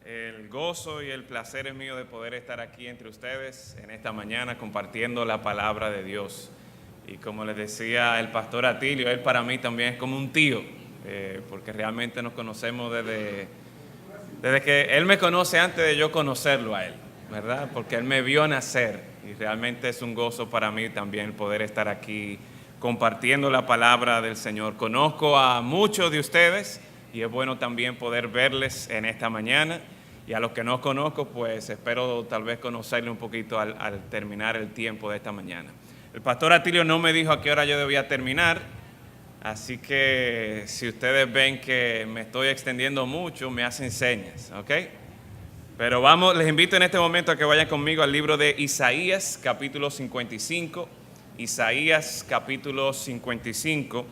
El gozo y el placer es mío de poder estar aquí entre ustedes en esta mañana compartiendo la palabra de Dios. Y como les decía el pastor Atilio, él para mí también es como un tío, porque realmente nos conocemos desde que él me conoce antes de yo conocerlo a él, ¿verdad? Porque él me vio nacer y realmente es un gozo para mí también poder estar aquí compartiendo la palabra del Señor. Conozco a muchos de ustedes y es bueno también poder verles en esta mañana. Y a los que no conozco, pues espero tal vez conocerle un poquito al terminar el tiempo de esta mañana. El pastor Atilio no me dijo a qué hora yo debía terminar, así que si ustedes ven que me estoy extendiendo mucho, me hacen señas, ¿ok? Pero vamos, les invito en este momento a que vayan conmigo al libro de Isaías, capítulo 55. Isaías, capítulo 55.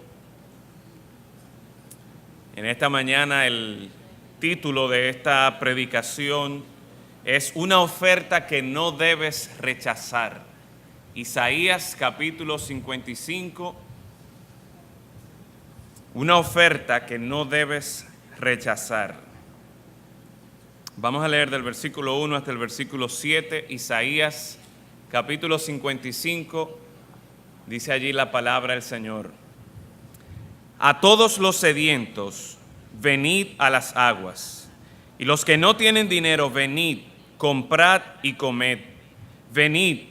En esta mañana el título de esta predicación es Una oferta que no debes rechazar. Isaías capítulo 55, una oferta que no debes rechazar. Vamos a leer del versículo 1 hasta el versículo 7, Isaías capítulo 55, dice allí la palabra del Señor. A todos los sedientos, venid a las aguas, y los que no tienen dinero, venid, comprad y comed. Venid,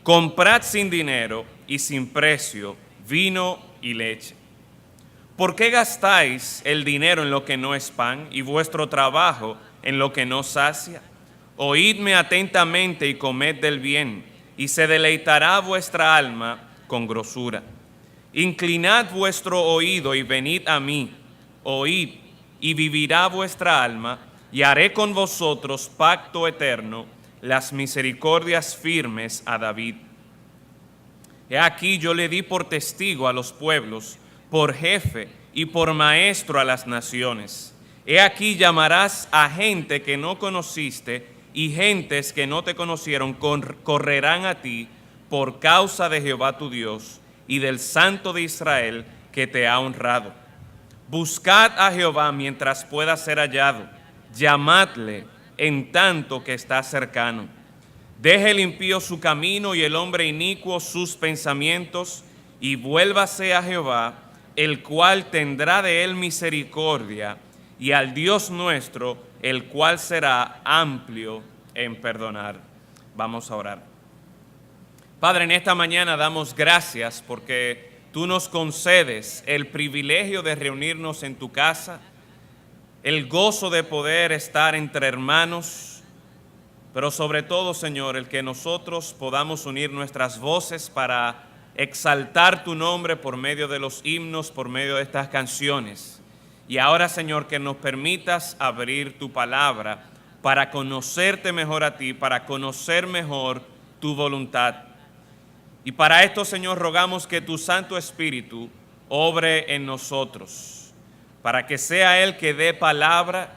comprad sin dinero y sin precio vino y leche. ¿Por qué gastáis el dinero en lo que no es pan y vuestro trabajo en lo que no sacia? Oídme atentamente y comed del bien, y se deleitará vuestra alma con grosura. Inclinad vuestro oído y venid a mí, oíd, y vivirá vuestra alma, y haré con vosotros pacto eterno, las misericordias firmes a David. He aquí yo le di por testigo a los pueblos, por jefe y por maestro a las naciones. He aquí llamarás a gente que no conociste, y gentes que no te conocieron correrán a ti por causa de Jehová tu Dios y del Santo de Israel que te ha honrado. Buscad a Jehová mientras pueda ser hallado, llamadle en tanto que está cercano. Deje el impío su camino y el hombre inicuo sus pensamientos, y vuélvase a Jehová, el cual tendrá de él misericordia, y al Dios nuestro, el cual será amplio en perdonar. Vamos a orar. Padre, en esta mañana damos gracias porque tú nos concedes el privilegio de reunirnos en tu casa, el gozo de poder estar entre hermanos, pero sobre todo, Señor, el que nosotros podamos unir nuestras voces para exaltar tu nombre por medio de los himnos, por medio de estas canciones. Y ahora, Señor, que nos permitas abrir tu palabra para conocerte mejor a ti, para conocer mejor tu voluntad. Y para esto, Señor, rogamos que tu Santo Espíritu obre en nosotros, para que sea Él que dé palabra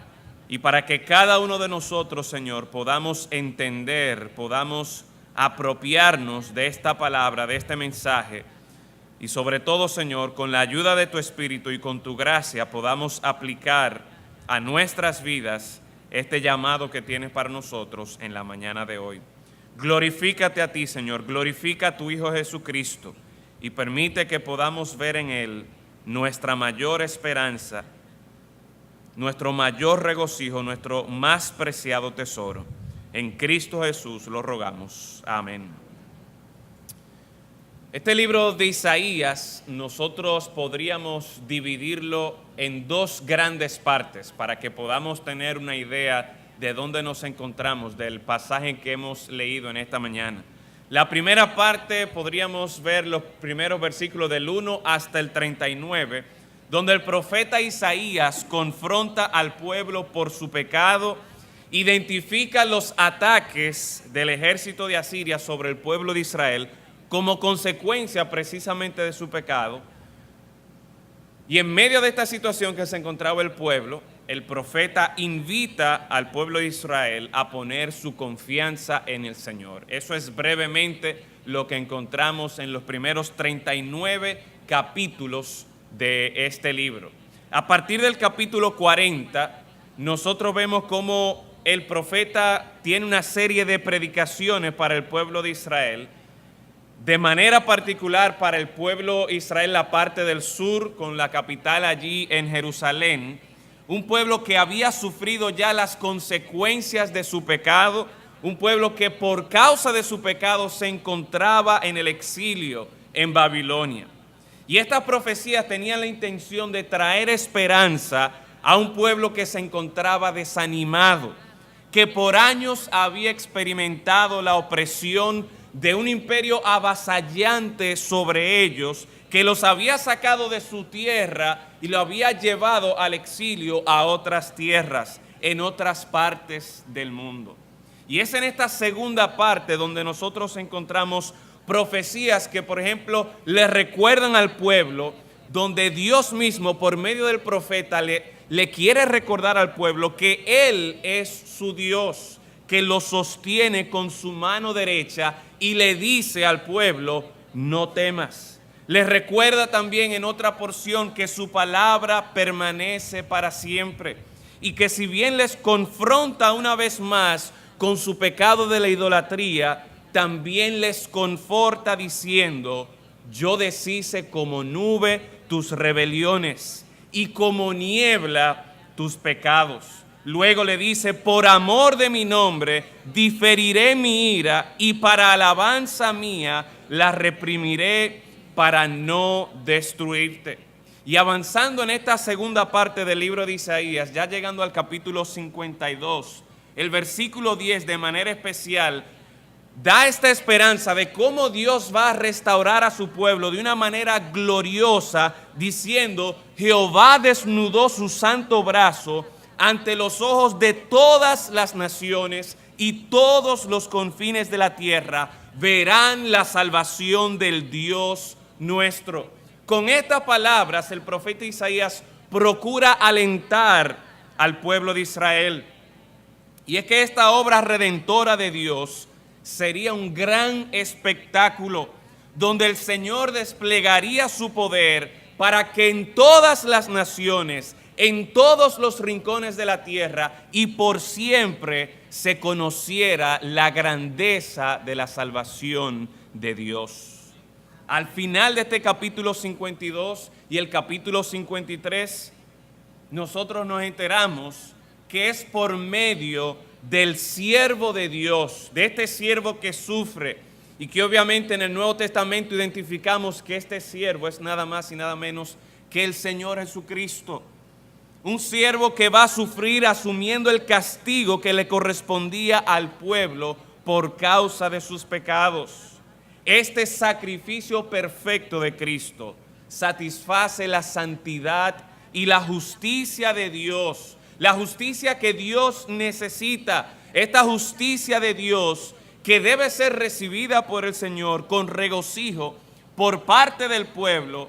y para que cada uno de nosotros, Señor, podamos entender, podamos apropiarnos de esta palabra, de este mensaje, y sobre todo, Señor, con la ayuda de tu Espíritu y con tu gracia podamos aplicar a nuestras vidas este llamado que tienes para nosotros en la mañana de hoy. Glorifícate a ti, Señor, glorifica a tu Hijo Jesucristo y permite que podamos ver en Él nuestra mayor esperanza, nuestro mayor regocijo, nuestro más preciado tesoro. En Cristo Jesús lo rogamos. Amén. Este libro de Isaías nosotros podríamos dividirlo en dos grandes partes para que podamos tener una idea de dónde nos encontramos, del pasaje que hemos leído en esta mañana. La primera parte podríamos ver los primeros versículos del 1 hasta el 39, donde el profeta Isaías confronta al pueblo por su pecado, identifica los ataques del ejército de Asiria sobre el pueblo de Israel como consecuencia precisamente de su pecado. Y en medio de esta situación que se encontraba el pueblo, el profeta invita al pueblo de Israel a poner su confianza en el Señor. Eso es brevemente lo que encontramos en los primeros 39 capítulos de este libro. A partir del capítulo 40, nosotros vemos cómo el profeta tiene una serie de predicaciones para el pueblo de Israel, de manera particular para el pueblo de Israel, la parte del sur, con la capital allí en Jerusalén, un pueblo que había sufrido ya las consecuencias de su pecado, un pueblo que por causa de su pecado se encontraba en el exilio en Babilonia. Y estas profecías tenían la intención de traer esperanza a un pueblo que se encontraba desanimado, que por años había experimentado la opresión de un imperio avasallante sobre ellos, que los había sacado de su tierra y lo había llevado al exilio a otras tierras, en otras partes del mundo. Y es en esta segunda parte donde nosotros encontramos profecías que, por ejemplo, le recuerdan al pueblo, donde Dios mismo, por medio del profeta, le quiere recordar al pueblo que Él es su Dios, que lo sostiene con su mano derecha y le dice al pueblo, no temas. Les recuerda también en otra porción que su palabra permanece para siempre y que si bien les confronta una vez más con su pecado de la idolatría, también les conforta diciendo, yo deshice como nube tus rebeliones y como niebla tus pecados. Luego le dice, por amor de mi nombre, diferiré mi ira y para alabanza mía la reprimiré para no destruirte. Y avanzando en esta segunda parte del libro de Isaías, ya llegando al capítulo 52, el versículo 10 de manera especial, da esta esperanza de cómo Dios va a restaurar a su pueblo de una manera gloriosa, diciendo, Jehová desnudó su santo brazo ante los ojos de todas las naciones y todos los confines de la tierra verán la salvación del Dios nuestro. Con estas palabras el profeta Isaías procura alentar al pueblo de Israel. Y es que esta obra redentora de Dios sería un gran espectáculo donde el Señor desplegaría su poder para que en todas las naciones, en todos los rincones de la tierra y por siempre se conociera la grandeza de la salvación de Dios. Al final de este capítulo 52 y el capítulo 53, nosotros nos enteramos que es por medio del siervo de Dios, de este siervo que sufre, y que obviamente en el Nuevo Testamento identificamos que este siervo es nada más y nada menos que el Señor Jesucristo. Un siervo que va a sufrir asumiendo el castigo que le correspondía al pueblo por causa de sus pecados. Este sacrificio perfecto de Cristo satisface la santidad y la justicia de Dios, la justicia que Dios necesita, esta justicia de Dios que debe ser recibida por el Señor con regocijo por parte del pueblo,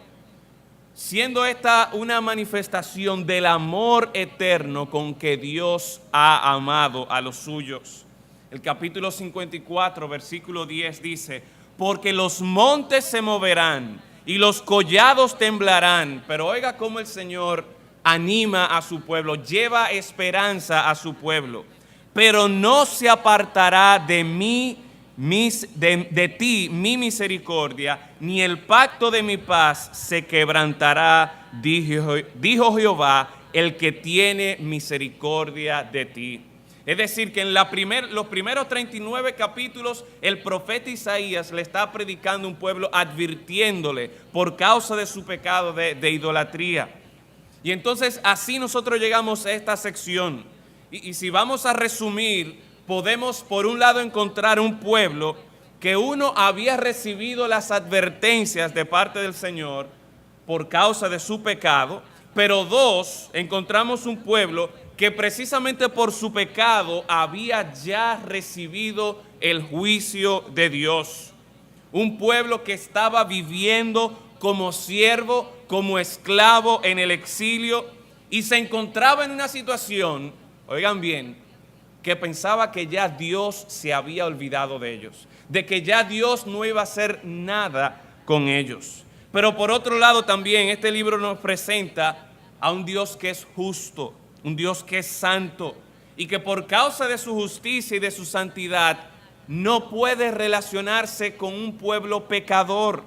siendo esta una manifestación del amor eterno con que Dios ha amado a los suyos. El capítulo 54, versículo 10 dice, porque los montes se moverán y los collados temblarán, pero oiga cómo el Señor anima a su pueblo, lleva esperanza a su pueblo, pero no se apartará de mí, de ti mi misericordia, ni el pacto de mi paz se quebrantará, dijo Jehová, el que tiene misericordia de ti. Es decir, que en los primeros 39 capítulos el profeta Isaías le está predicando a un pueblo advirtiéndole por causa de su pecado de idolatría. Y entonces así nosotros llegamos a esta sección. Y si vamos a resumir, podemos por un lado encontrar un pueblo que uno había recibido las advertencias de parte del Señor por causa de su pecado, pero dos, encontramos un pueblo que precisamente por su pecado había ya recibido el juicio de Dios. Un pueblo que estaba viviendo como siervo, como esclavo en el exilio y se encontraba en una situación, oigan bien, que pensaba que ya Dios se había olvidado de ellos, de que ya Dios no iba a hacer nada con ellos. Pero por otro lado también este libro nos presenta a un Dios que es justo, un Dios que es santo y que por causa de su justicia y de su santidad no puede relacionarse con un pueblo pecador.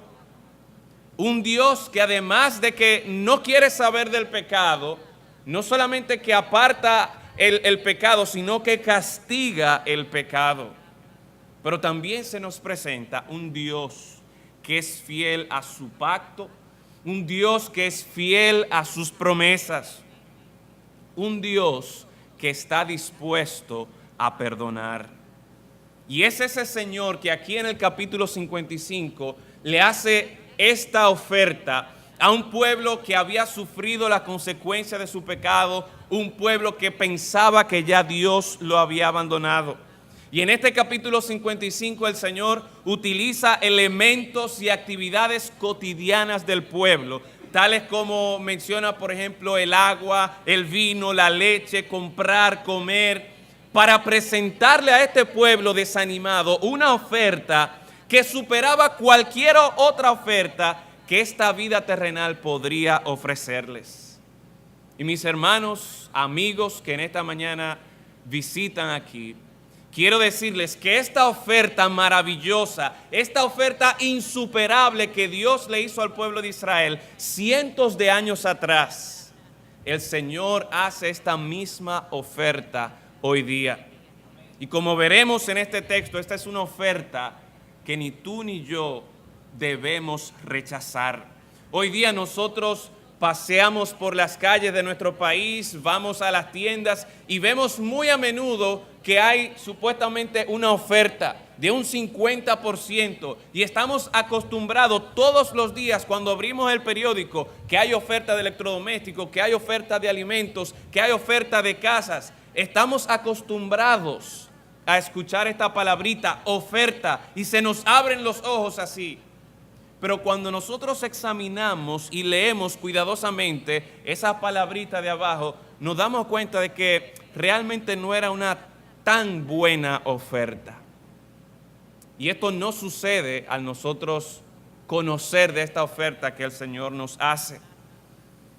Un Dios que además de que no quiere saber del pecado, no solamente que aparta el pecado, sino que castiga el pecado. Pero también se nos presenta un Dios que es fiel a su pacto, un Dios que es fiel a sus promesas, un Dios que está dispuesto a perdonar. Y es ese Señor que aquí en el capítulo 55 le hace esta oferta a un pueblo que había sufrido la consecuencia de su pecado, un pueblo que pensaba que ya Dios lo había abandonado. Y en este capítulo 55 el Señor utiliza elementos y actividades cotidianas del pueblo, tales como menciona, por ejemplo, el agua, el vino, la leche, comprar, comer, para presentarle a este pueblo desanimado una oferta que superaba cualquier otra oferta que esta vida terrenal podría ofrecerles. Y mis hermanos, amigos que en esta mañana visitan aquí, quiero decirles que esta oferta maravillosa, esta oferta insuperable que Dios le hizo al pueblo de Israel cientos de años atrás, el Señor hace esta misma oferta hoy día. Y como veremos en este texto, esta es una oferta que ni tú ni yo debemos rechazar. Hoy día nosotros paseamos por las calles de nuestro país, vamos a las tiendas y vemos muy a menudo que hay supuestamente una oferta de un 50% y estamos acostumbrados todos los días cuando abrimos el periódico que hay oferta de electrodomésticos, que hay oferta de alimentos, que hay oferta de casas. Estamos acostumbrados a escuchar esta palabrita, oferta, y se nos abren los ojos así. Pero cuando nosotros examinamos y leemos cuidadosamente esa palabrita de abajo, nos damos cuenta de que realmente no era una tan buena oferta. Y esto no sucede al nosotros conocer de esta oferta que el Señor nos hace.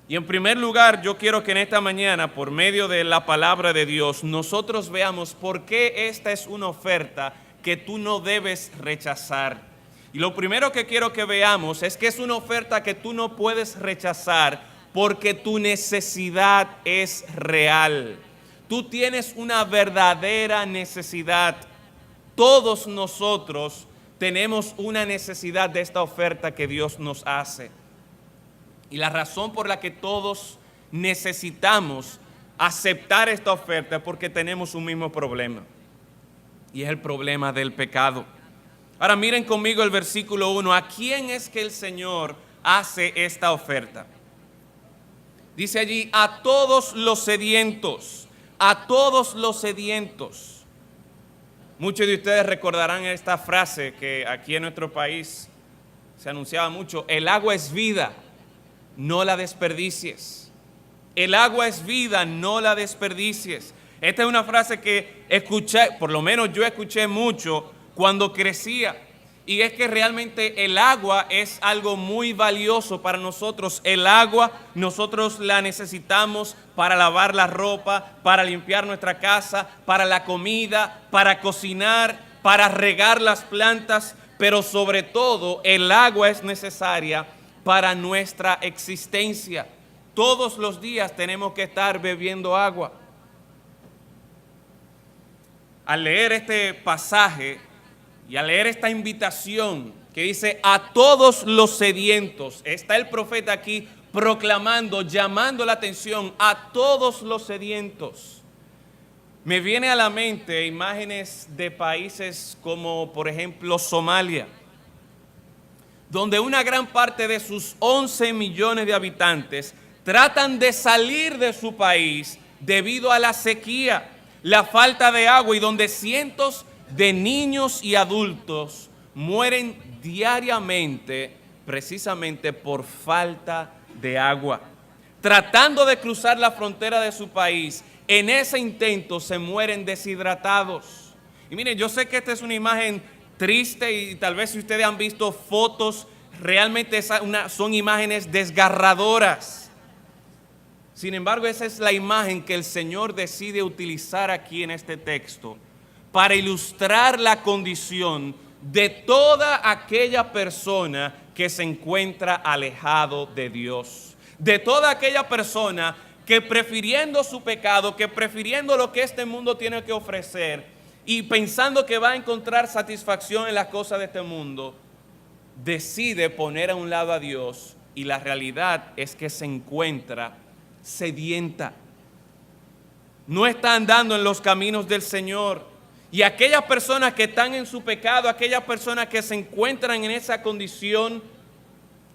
Y en primer lugar, yo quiero que en esta mañana, por medio de la palabra de Dios, nosotros veamos por qué esta es una oferta que tú no debes rechazar. Y lo primero que quiero que veamos es que es una oferta que tú no puedes rechazar porque tu necesidad es real. Tú tienes una verdadera necesidad. Todos nosotros tenemos una necesidad de esta oferta que Dios nos hace. Y la razón por la que todos necesitamos aceptar esta oferta es porque tenemos un mismo problema. Y es el problema del pecado. Ahora miren conmigo el versículo 1. ¿A quién es que el Señor hace esta oferta? Dice allí, a todos los sedientos, a todos los sedientos. Muchos de ustedes recordarán esta frase que aquí en nuestro país se anunciaba mucho: el agua es vida, no la desperdicies. El agua es vida, no la desperdicies. Esta es una frase que escuché, por lo menos yo escuché mucho cuando crecía, y es que realmente el agua es algo muy valioso para nosotros. El agua nosotros la necesitamos para lavar la ropa, para limpiar nuestra casa, para la comida, para cocinar, para regar las plantas, pero sobre todo el agua es necesaria para nuestra existencia. Todos los días tenemos que estar bebiendo agua. Al leer este pasaje y al leer esta invitación que dice a todos los sedientos, está el profeta aquí proclamando, llamando la atención a todos los sedientos. Me viene a la mente imágenes de países como por ejemplo Somalia, donde una gran parte de sus 11 millones de habitantes tratan de salir de su país debido a la sequía, la falta de agua, y donde cientos de niños y adultos mueren diariamente precisamente por falta de agua. Tratando de cruzar la frontera de su país, en ese intento se mueren deshidratados. Y miren, yo sé que esta es una imagen triste y tal vez si ustedes han visto fotos, realmente son imágenes desgarradoras. Sin embargo, esa es la imagen que el Señor decide utilizar aquí en este texto para ilustrar la condición de toda aquella persona que se encuentra alejado de Dios. De toda aquella persona que prefiriendo su pecado, que prefiriendo lo que este mundo tiene que ofrecer y pensando que va a encontrar satisfacción en las cosas de este mundo, decide poner a un lado a Dios, y la realidad es que se encuentra sedienta. No está andando en los caminos del Señor. Y aquellas personas que están en su pecado, aquellas personas que se encuentran en esa condición,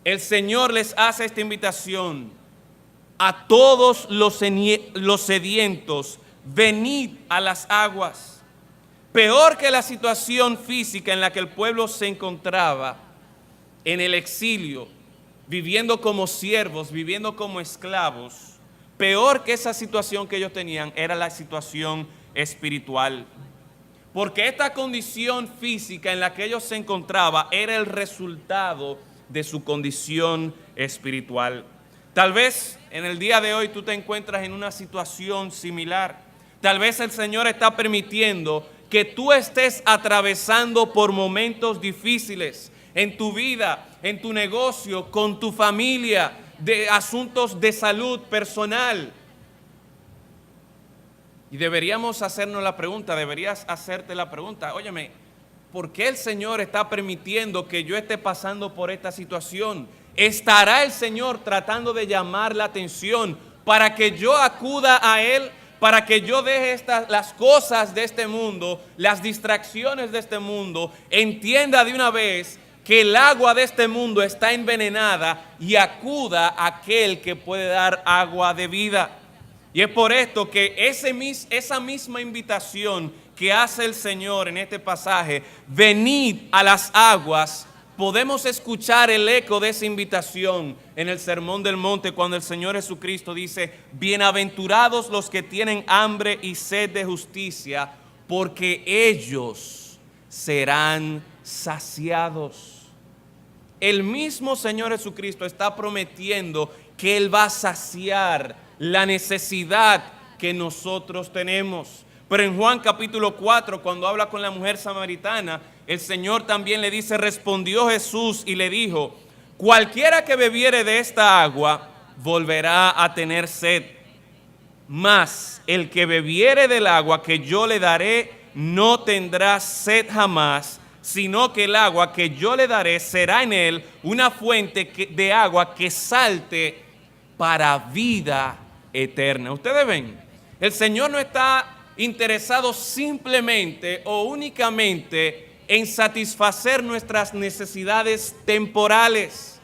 el Señor les hace esta invitación: a todos los sedientos, venid a las aguas. Peor que la situación física en la que el pueblo se encontraba en el exilio, viviendo como siervos, viviendo como esclavos, peor que esa situación que ellos tenían era la situación espiritual. Porque esta condición física en la que ellos se encontraban era el resultado de su condición espiritual. Tal vez en el día de hoy tú te encuentras en una situación similar. Tal vez el Señor está permitiendo que tú estés atravesando por momentos difíciles en tu vida, en tu negocio, con tu familia, de asuntos de salud personal. Y deberíamos hacernos la pregunta, deberías hacerte la pregunta: óyeme, ¿por qué el Señor está permitiendo que yo esté pasando por esta situación? ¿Estará el Señor tratando de llamar la atención para que yo acuda a Él? Para que yo deje las cosas de este mundo, las distracciones de este mundo, entienda de una vez que el agua de este mundo está envenenada y acuda a aquel que puede dar agua de vida. Y es por esto que esa misma invitación que hace el Señor en este pasaje, venid a las aguas, podemos escuchar el eco de esa invitación en el Sermón del Monte, cuando el Señor Jesucristo dice: bienaventurados los que tienen hambre y sed de justicia, porque ellos serán saciados. El mismo Señor Jesucristo está prometiendo que Él va a saciar la necesidad que nosotros tenemos. Pero en Juan capítulo 4, cuando habla con la mujer samaritana, el Señor también le dice: respondió Jesús y le dijo, cualquiera que bebiere de esta agua volverá a tener sed, mas el que bebiere del agua que yo le daré no tendrá sed jamás, sino que el agua que yo le daré será en él una fuente de agua que salte para vida eterna. Ustedes ven, el Señor no está interesado simplemente o únicamente en satisfacer nuestras necesidades temporales,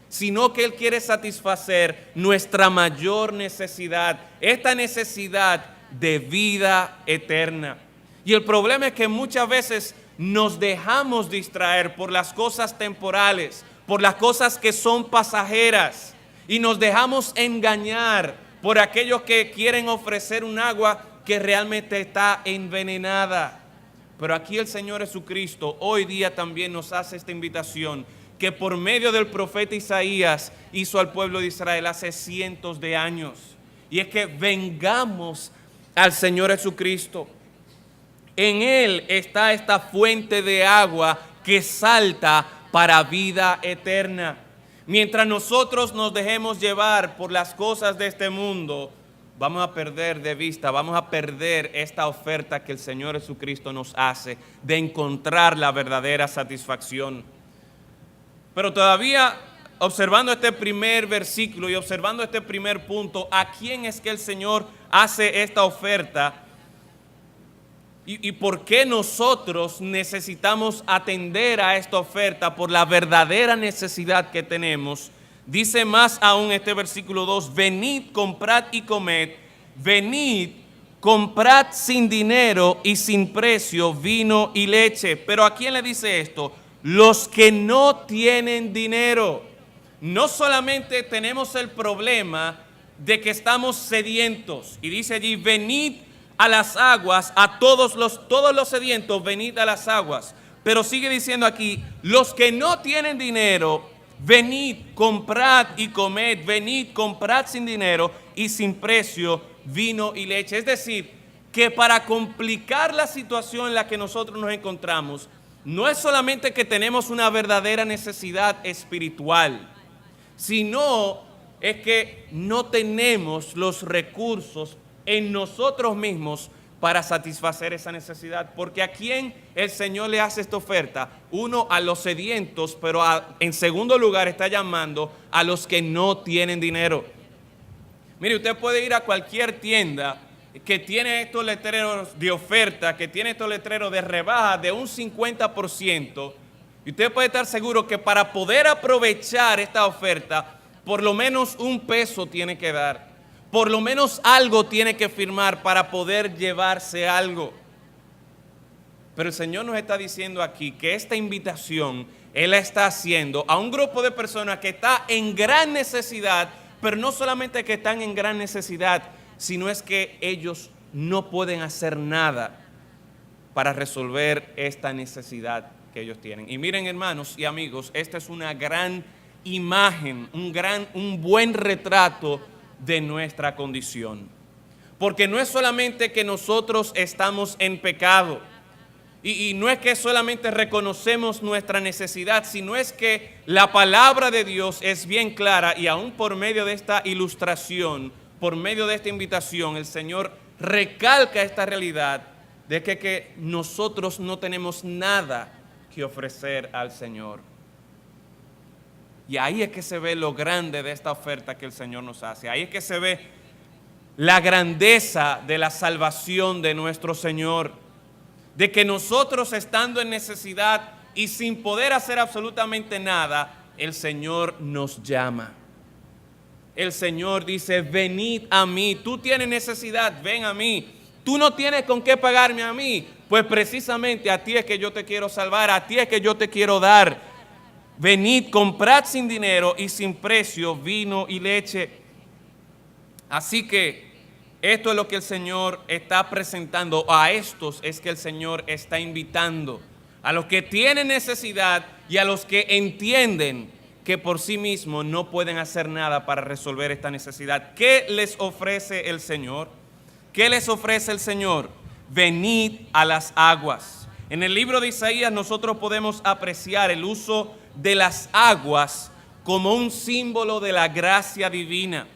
sino que Él quiere satisfacer nuestra mayor necesidad, esta necesidad de vida eterna. Y el problema es que muchas veces nos dejamos distraer por las cosas temporales, por las cosas que son pasajeras, y nos dejamos engañar por aquellos que quieren ofrecer un agua que realmente está envenenada. Pero aquí el Señor Jesucristo hoy día también nos hace esta invitación que por medio del profeta Isaías hizo al pueblo de Israel hace cientos de años. Y es que vengamos al Señor Jesucristo. En Él está esta fuente de agua que salta para vida eterna. Mientras nosotros nos dejemos llevar por las cosas de este mundo, vamos a perder de vista, vamos a perder esta oferta que el Señor Jesucristo nos hace de encontrar la verdadera satisfacción. Pero todavía, observando este primer versículo y observando este primer punto, ¿a quién es que el Señor hace esta oferta? ¿Y por qué nosotros necesitamos atender a esta oferta por la verdadera necesidad que tenemos? Dice más aún este versículo 2, venid, comprad y comed, venid, comprad sin dinero y sin precio vino y leche. Pero ¿a quién le dice esto? Los que no tienen dinero. No solamente tenemos el problema de que estamos sedientos, y dice allí, venid a las aguas, a todos los sedientos, venid a las aguas. Pero sigue diciendo aquí, los que no tienen dinero, venid, comprad y comed, venid, comprad sin dinero y sin precio vino y leche. Es decir, que para complicar la situación en la que nosotros nos encontramos, no es solamente que tenemos una verdadera necesidad espiritual, sino es que no tenemos los recursos en nosotros mismos para satisfacer esa necesidad. Porque ¿a quién el Señor le hace esta oferta? Uno, a los sedientos, pero en segundo lugar está llamando a los que no tienen dinero. Mire, usted puede ir a cualquier tienda que tiene estos letreros de oferta, que tiene estos letreros de rebaja de un 50%, y usted puede estar seguro que para poder aprovechar esta oferta, por lo menos $1 tiene que dar, por lo menos algo tiene que firmar para poder llevarse algo. Pero el Señor nos está diciendo aquí que esta invitación Él la está haciendo a un grupo de personas que está en gran necesidad, pero no solamente que están en gran necesidad, sino es que ellos no pueden hacer nada para resolver esta necesidad que ellos tienen. Y miren, hermanos y amigos, esta es una gran imagen, un buen retrato de nuestra condición. Porque no es solamente que nosotros estamos en pecado, y no es que solamente reconocemos nuestra necesidad, sino es que la palabra de Dios es bien clara, y aún por medio de esta ilustración, por medio de esta invitación, el Señor recalca esta realidad de que nosotros no tenemos nada que ofrecer al Señor. Y ahí es que se ve lo grande de esta oferta que el Señor nos hace. Ahí es que se ve la grandeza de la salvación de nuestro Señor. De que nosotros, estando en necesidad y sin poder hacer absolutamente nada, el Señor nos llama. El Señor dice, venid a mí. Tú tienes necesidad, ven a mí. Tú no tienes con qué pagarme a mí. Pues precisamente a ti es que yo te quiero salvar, a ti es que yo te quiero dar. Venid, comprad sin dinero y sin precio vino y leche. Así que esto es lo que el Señor está presentando. A estos es que el Señor está invitando. A los que tienen necesidad y a los que entienden que por sí mismos no pueden hacer nada para resolver esta necesidad. ¿Qué les ofrece el Señor? ¿Qué les ofrece el Señor? Venid a las aguas. En el libro de Isaías nosotros podemos apreciar el uso de las aguas como un símbolo de la gracia divina.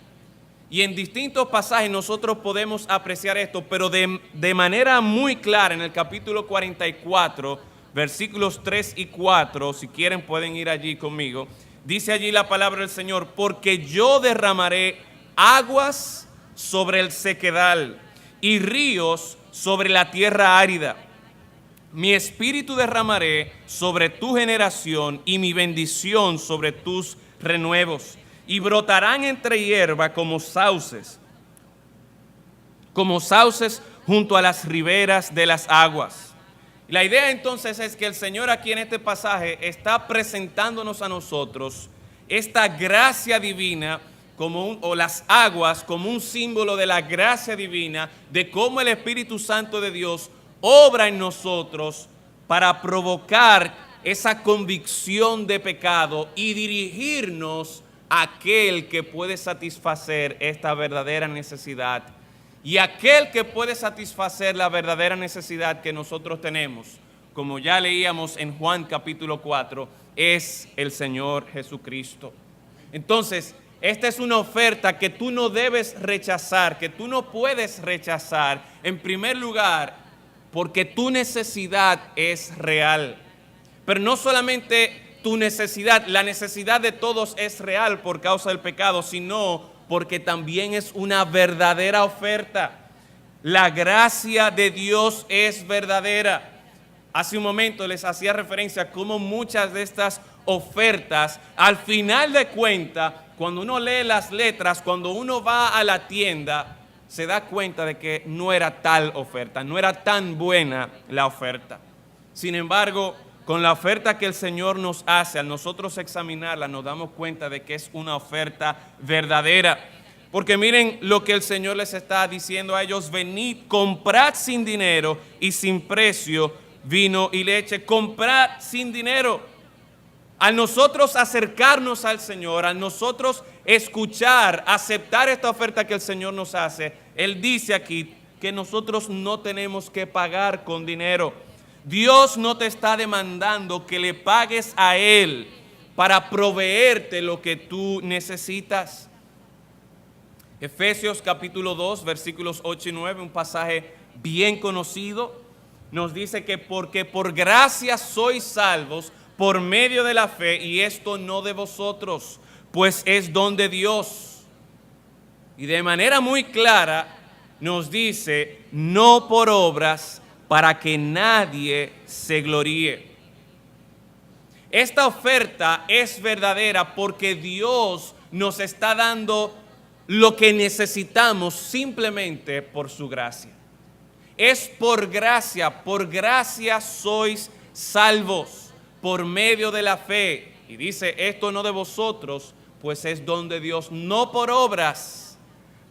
Y en distintos pasajes nosotros podemos apreciar esto, pero de manera muy clara en el capítulo 44, versículos 3 y 4, si quieren pueden ir allí conmigo. Dice allí la palabra del Señor, porque yo derramaré aguas sobre el sequedal y ríos sobre la tierra árida. Mi espíritu derramaré sobre tu generación y mi bendición sobre tus renuevos. Y brotarán entre hierba como sauces junto a las riberas de las aguas. La idea entonces es que el Señor aquí en este pasaje está presentándonos a nosotros esta gracia divina o las aguas como un símbolo de la gracia divina, de cómo el Espíritu Santo de Dios obra en nosotros para provocar esa convicción de pecado y dirigirnos a aquel que puede satisfacer esta verdadera necesidad. Y aquel que puede satisfacer la verdadera necesidad que nosotros tenemos, como ya leíamos en Juan capítulo 4, es el Señor Jesucristo. Entonces, esta es una oferta que tú no debes rechazar, que tú no puedes rechazar, en primer lugar, porque tu necesidad es real. Pero no solamente tu necesidad, la necesidad de todos es real por causa del pecado, sino porque también es una verdadera oferta. La gracia de Dios es verdadera. Hace un momento les hacía referencia a cómo muchas de estas ofertas, al final de cuentas, cuando uno lee las letras, cuando uno va a la tienda, se da cuenta de que no era tal oferta, no era tan buena la oferta. Sin embargo, con la oferta que el Señor nos hace, al nosotros examinarla, nos damos cuenta de que es una oferta verdadera. Porque miren lo que el Señor les está diciendo a ellos: venid, comprad sin dinero y sin precio vino y leche. Comprad sin dinero. Al nosotros acercarnos al Señor, al nosotros escuchar, aceptar esta oferta que el Señor nos hace, Él dice aquí que nosotros no tenemos que pagar con dinero. Dios no te está demandando que le pagues a Él para proveerte lo que tú necesitas. Efesios capítulo 2, versículos 8 y 9, un pasaje bien conocido, nos dice que porque por gracia sois salvos por medio de la fe, y esto no de vosotros, pues es don de Dios. Y de manera muy clara nos dice, no por obras, para que nadie se gloríe. Esta oferta es verdadera porque Dios nos está dando lo que necesitamos simplemente por su gracia. Es por gracia sois salvos por medio de la fe. Y dice, esto no de vosotros, pues es don de Dios, no por obras,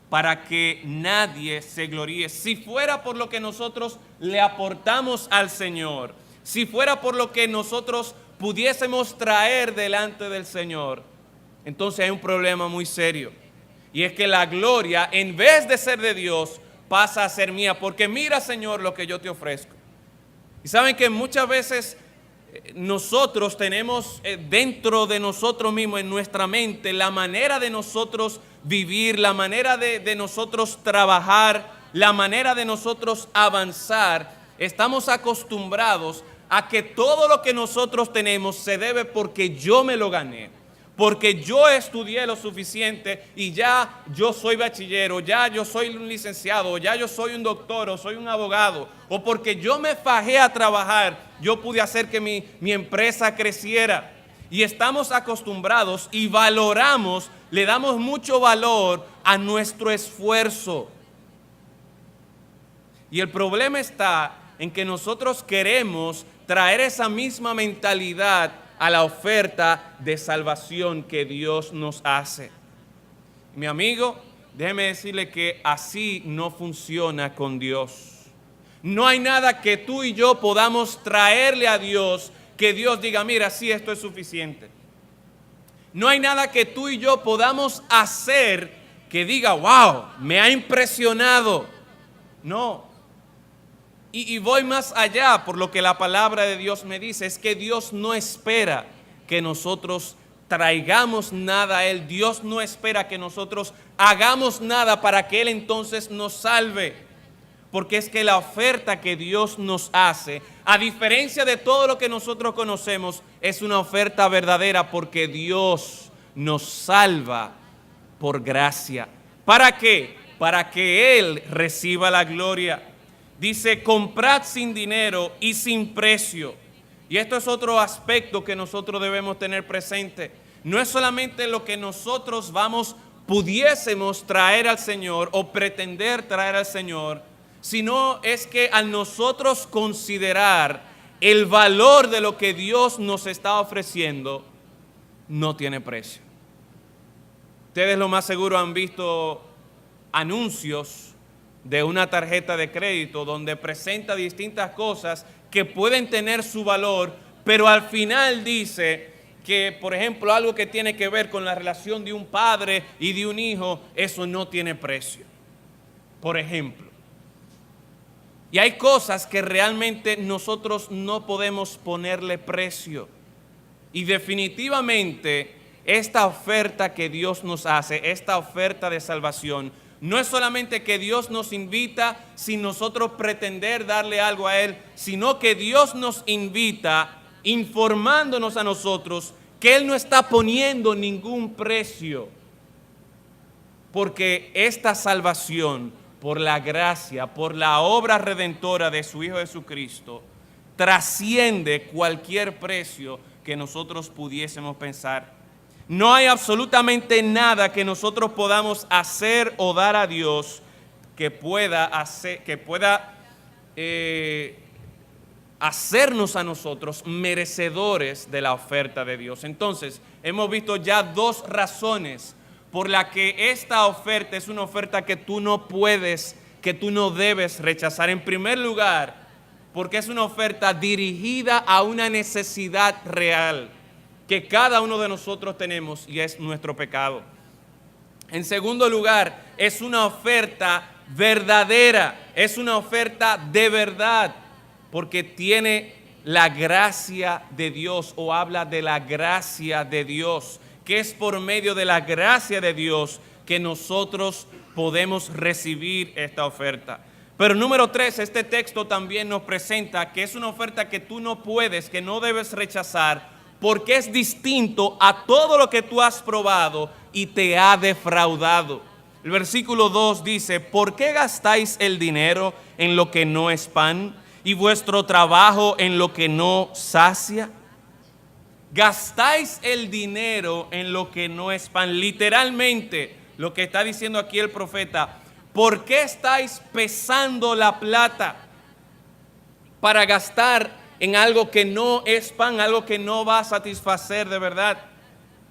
para que nadie se gloríe. Si fuera por lo que nosotros le aportamos al Señor, si fuera por lo que nosotros pudiésemos traer delante del Señor, entonces hay un problema muy serio. Y es que la gloria, en vez de ser de Dios, pasa a ser mía. Porque mira, Señor, lo que yo te ofrezco. Y saben que muchas veces nosotros tenemos dentro de nosotros mismos, en nuestra mente, la manera de nosotros vivir, la manera de nosotros trabajar, la manera de nosotros avanzar. Estamos acostumbrados a que todo lo que nosotros tenemos se debe porque yo me lo gané, porque yo estudié lo suficiente y ya yo soy bachiller, o ya yo soy un licenciado, o ya yo soy un doctor, o soy un abogado, o porque yo me fajé a trabajar, yo pude hacer que mi empresa creciera. Y estamos acostumbrados y valoramos, le damos mucho valor a nuestro esfuerzo. Y el problema está en que nosotros queremos traer esa misma mentalidad a la oferta de salvación que Dios nos hace. Mi amigo, déjeme decirle que así no funciona con Dios. No hay nada que tú y yo podamos traerle a Dios que Dios diga, mira, sí, esto es suficiente. No hay nada que tú y yo podamos hacer que diga, wow, me ha impresionado. No. Y voy más allá por lo que la palabra de Dios me dice, es que Dios no espera que nosotros traigamos nada a Él. Dios no espera que nosotros hagamos nada para que Él entonces nos salve. Porque es que la oferta que Dios nos hace, a diferencia de todo lo que nosotros conocemos, es una oferta verdadera porque Dios nos salva por gracia. ¿Para qué? Para que Él reciba la gloria. Dice, comprad sin dinero y sin precio. Y esto es otro aspecto que nosotros debemos tener presente. No es solamente lo que nosotros pudiésemos traer al Señor o pretender traer al Señor, sino es que al nosotros considerar el valor de lo que Dios nos está ofreciendo, no tiene precio. Ustedes lo más seguro han visto anuncios de una tarjeta de crédito donde presenta distintas cosas que pueden tener su valor, pero al final dice que, por ejemplo, algo que tiene que ver con la relación de un padre y de un hijo, eso no tiene precio, por ejemplo. Y hay cosas que realmente nosotros no podemos ponerle precio. Y definitivamente esta oferta que Dios nos hace, esta oferta de salvación, no es solamente que Dios nos invita sin nosotros pretender darle algo a Él, sino que Dios nos invita informándonos a nosotros que Él no está poniendo ningún precio. Porque esta salvación, por la gracia, por la obra redentora de su Hijo Jesucristo, trasciende cualquier precio que nosotros pudiésemos pensar. No hay absolutamente nada que nosotros podamos hacer o dar a Dios que pueda hacernos a nosotros merecedores de la oferta de Dios. Entonces, hemos visto ya dos razones por las que esta oferta es una oferta que tú no puedes, que tú no debes rechazar. En primer lugar, porque es una oferta dirigida a una necesidad real. que cada uno de nosotros tenemos y es nuestro pecado. En segundo lugar, es una oferta verdadera, es una oferta de verdad, porque tiene la gracia de Dios o habla de la gracia de Dios, que es por medio de la gracia de Dios que nosotros podemos recibir esta oferta. Pero número 3, este texto también nos presenta que es una oferta que tú no puedes, que no debes rechazar, porque es distinto a todo lo que tú has probado y te ha defraudado. El versículo 2 dice: ¿por qué gastáis el dinero en lo que no es pan y vuestro trabajo en lo que no sacia? Gastáis el dinero en lo que no es pan. Literalmente, lo que está diciendo aquí el profeta: ¿por qué estáis pesando la plata para gastar en algo que no es pan, algo que no va a satisfacer de verdad?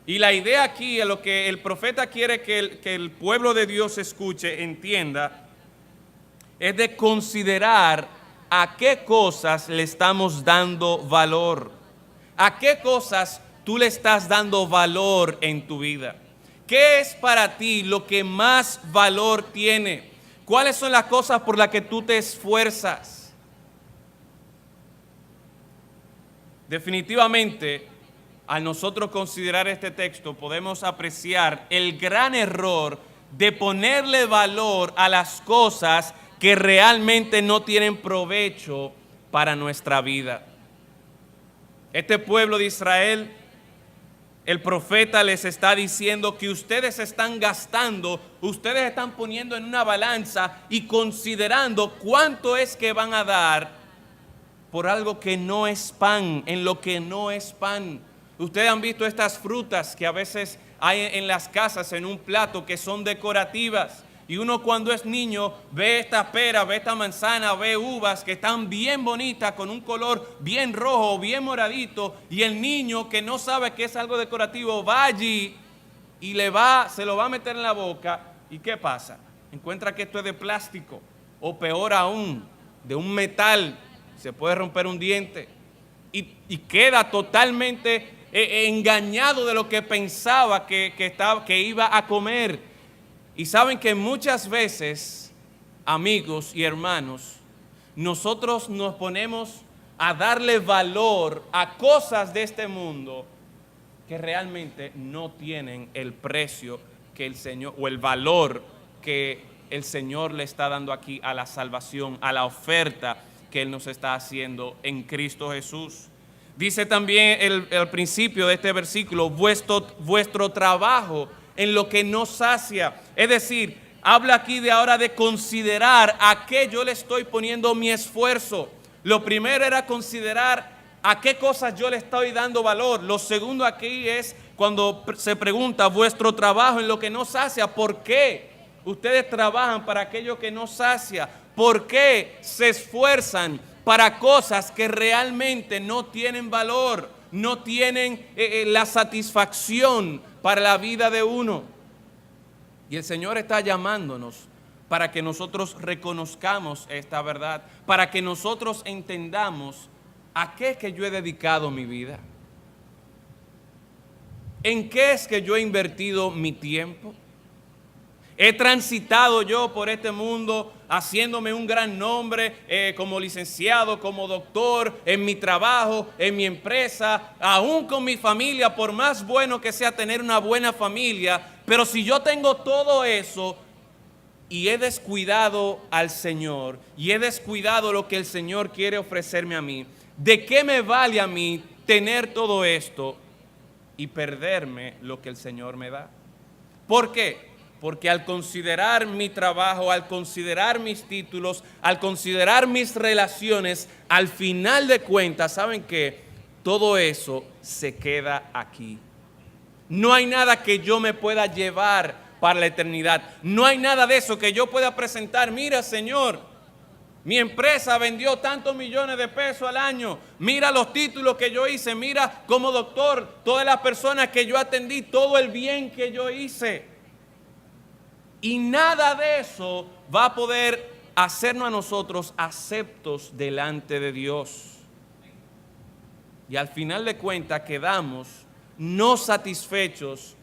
Y la idea aquí, lo que el profeta quiere que el pueblo de Dios escuche, entienda, es de considerar a qué cosas le estamos dando valor. ¿A qué cosas tú le estás dando valor en tu vida? ¿Qué es para ti lo que más valor tiene? ¿Cuáles son las cosas por las que tú te esfuerzas? Definitivamente, al nosotros considerar este texto, podemos apreciar el gran error de ponerle valor a las cosas que realmente no tienen provecho para nuestra vida. Este pueblo de Israel, el profeta les está diciendo que ustedes están gastando, ustedes están poniendo en una balanza y considerando cuánto es que van a dar por algo que no es pan, en lo que no es pan. Ustedes han visto estas frutas que a veces hay en las casas en un plato que son decorativas. Y uno cuando es niño ve esta pera, ve esta manzana, ve uvas que están bien bonitas con un color bien rojo, bien moradito. Y el niño que no sabe que es algo decorativo va allí y se lo va a meter en la boca. ¿Y qué pasa? Encuentra que esto es de plástico o peor aún, de un metal. Se puede romper un diente y queda totalmente engañado de lo que pensaba que iba a comer. Y saben que muchas veces, amigos y hermanos, nosotros nos ponemos a darle valor a cosas de este mundo que realmente no tienen el precio que el Señor, o el valor que el Señor le está dando aquí a la salvación, a la oferta que Él nos está haciendo en Cristo Jesús. Dice también el principio de este versículo: vuestro trabajo en lo que no sacia. Es decir, habla aquí de ahora de considerar a qué yo le estoy poniendo mi esfuerzo. Lo primero era considerar a qué cosas yo le estoy dando valor. Lo segundo aquí es cuando se pregunta: vuestro trabajo en lo que no sacia. ¿Por qué ustedes trabajan para aquello que no sacia? ¿Por qué se esfuerzan para cosas que realmente no tienen valor, no tienen la satisfacción para la vida de uno? Y el Señor está llamándonos para que nosotros reconozcamos esta verdad, para que nosotros entendamos a qué es que yo he dedicado mi vida, en qué es que yo he invertido mi tiempo. He transitado yo por este mundo haciéndome un gran nombre como licenciado, como doctor, en mi trabajo, en mi empresa, aún con mi familia, por más bueno que sea tener una buena familia. Pero si yo tengo todo eso y he descuidado al Señor y he descuidado lo que el Señor quiere ofrecerme a mí, ¿de qué me vale a mí tener todo esto y perderme lo que el Señor me da? ¿Por qué? Porque al considerar mi trabajo, al considerar mis títulos, al considerar mis relaciones, al final de cuentas, ¿saben qué? Todo eso se queda aquí. No hay nada que yo me pueda llevar para la eternidad. No hay nada de eso que yo pueda presentar. Mira, Señor, mi empresa vendió tantos millones de pesos al año. Mira los títulos que yo hice. Mira como doctor, todas las personas que yo atendí, todo el bien que yo hice. Y nada de eso va a poder hacernos a nosotros aceptos delante de Dios. Y al final de cuentas quedamos no satisfechos